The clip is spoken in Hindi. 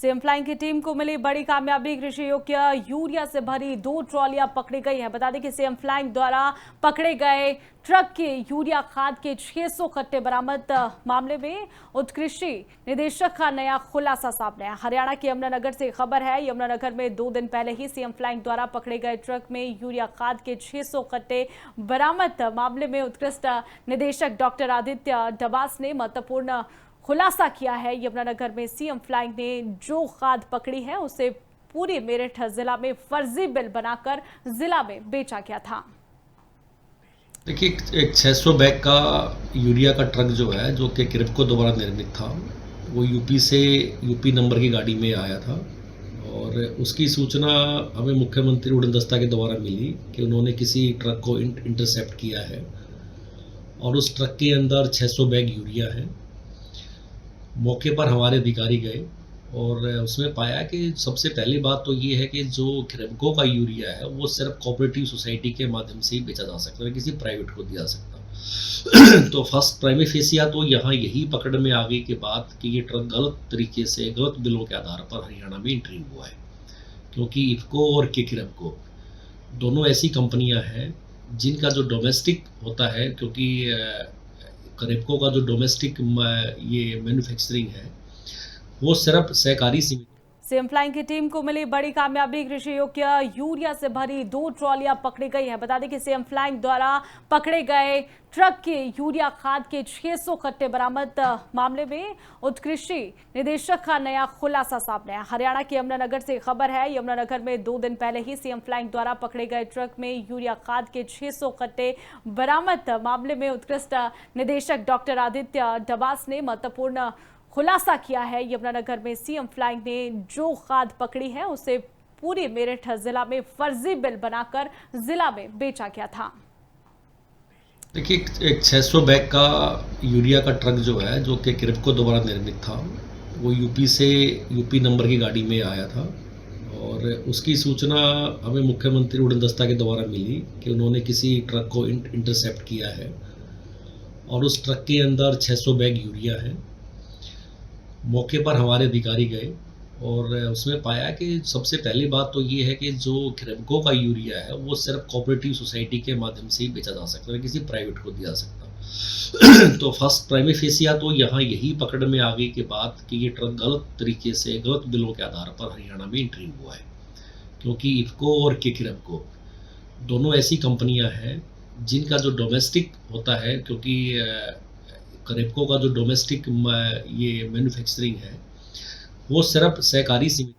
सीएम फ्लाइंग की टीम को मिली बड़ी कामयाबी। कृषि योग्य यूरिया से भरी 2 ट्रॉलियां पकड़ी गई हैं। बता दें कि सीएम फ्लाइंग द्वारा पकड़े गए ट्रक के यूरिया खाद के 600 कट्टे बरामद मामले में उत्कृषि निदेशक का नया खुलासा सामने आया। हरियाणा के यमुनानगर से खबर है। यमुनानगर में 2 दिन पहले ही सीएम फ्लाइंग द्वारा पकड़े गए ट्रक में यूरिया खाद के 600 कट्टे बरामद मामले में उत्कृष्ट निदेशक डॉक्टर आदित्य डबास ने महत्वपूर्ण खुलासा किया है। यमुनानगर में सीएम फ्लाइंग ने जो खाद पकड़ी है उसे पूरे मेरठ जिला में फर्जी बिल बनाकर जिला में बेचा गया था। देखिए, एक 600 बैग का यूरिया का ट्रक जो है, जो कि क्रिप्को द्वारा निर्मित था, वो यूपी नंबर की गाड़ी में आया था और उसकी सूचना हमें मुख्यमंत्री उड़न दस्ता के द्वारा मिली कि उन्होंने किसी ट्रक को इंटरसेप्ट किया है और उस ट्रक के अंदर 600 बैग यूरिया है। मौके पर हमारे अधिकारी गए और उसमें पाया कि सबसे पहली बात तो ये है कि जो क्रिप्को का यूरिया है वो सिर्फ कोऑपरेटिव सोसाइटी के माध्यम से ही बेचा जा सकता है, किसी प्राइवेट को दिया सकता। तो फर्स्ट प्राइमरी फेसिया तो यहाँ यही पकड़ में आ गई कि बात कि ये ट्रक गलत तरीके से गलत बिलों के आधार पर हरियाणा में एंट्री हुआ है, क्योंकि इफको और के क्रिप्को दोनों ऐसी कंपनियां हैं जिनका जो डोमेस्टिक होता है, क्योंकि क्रिप्को का जो डोमेस्टिक ये मैन्युफैक्चरिंग है वो सिर्फ सहकारी सीमित। सीएम फ्लाइंग की टीम को मिली बड़ी कामयाबी। कृषि योग्य यूरिया से भरी 2 ट्रॉलियां पकड़ी गई हैं। बता दें कि सीएम फ्लाइंग द्वारा पकड़े गए ट्रक के यूरिया खाद के 600 कट्टे बरामद मामले में उत्कृषि निदेशक का नया खुलासा सामने आया। हरियाणा के यमुनानगर से खबर है। यमुनानगर में 2 दिन पहले ही सीएम फ्लाइंग द्वारा पकड़े गए ट्रक में यूरिया खाद के 600 कट्टे बरामद मामले में उत्कृष्ट निदेशक डॉक्टर आदित्य डबास ने महत्वपूर्ण खुलासा किया है। यमुनानगर में सीएम फ्लाइंग ने जो खाद पकड़ी है उसे पूरे मेरठ जिला में फर्जी बिल बनाकर जिला में बेचा गया था। देखिए, एक 600 बैग का यूरिया का ट्रक जो है, जो कि क्रिप्को द्वारा निर्मित था, वो यूपी नंबर की गाड़ी में आया था और उसकी सूचना हमें मुख्यमंत्री उड़न दस्ता के द्वारा मिली कि उन्होंने किसी ट्रक को इंटरसेप्ट किया है और उस ट्रक के अंदर 600 बैग यूरिया है। मौके पर हमारे अधिकारी गए और उसमें पाया कि सबसे पहली बात तो ये है कि जो क्रिप्को का यूरिया है वो सिर्फ कोऑपरेटिव सोसाइटी के माध्यम से ही बेचा जा सकता है, किसी प्राइवेट को दिया सकता। तो फर्स्ट प्राइमरी फेसिया तो यहाँ यही पकड़ में आ गई कि बात कि ये ट्रक गलत तरीके से गलत बिलों के आधार पर हरियाणा में एंट्री हुआ है, क्योंकि इफको और के क्रिप्को दोनों ऐसी कंपनियां हैं जिनका जो डोमेस्टिक होता है, क्योंकि क्रिप्को का जो डोमेस्टिक ये मैन्युफैक्चरिंग है वो सिर्फ सहकारी सीमित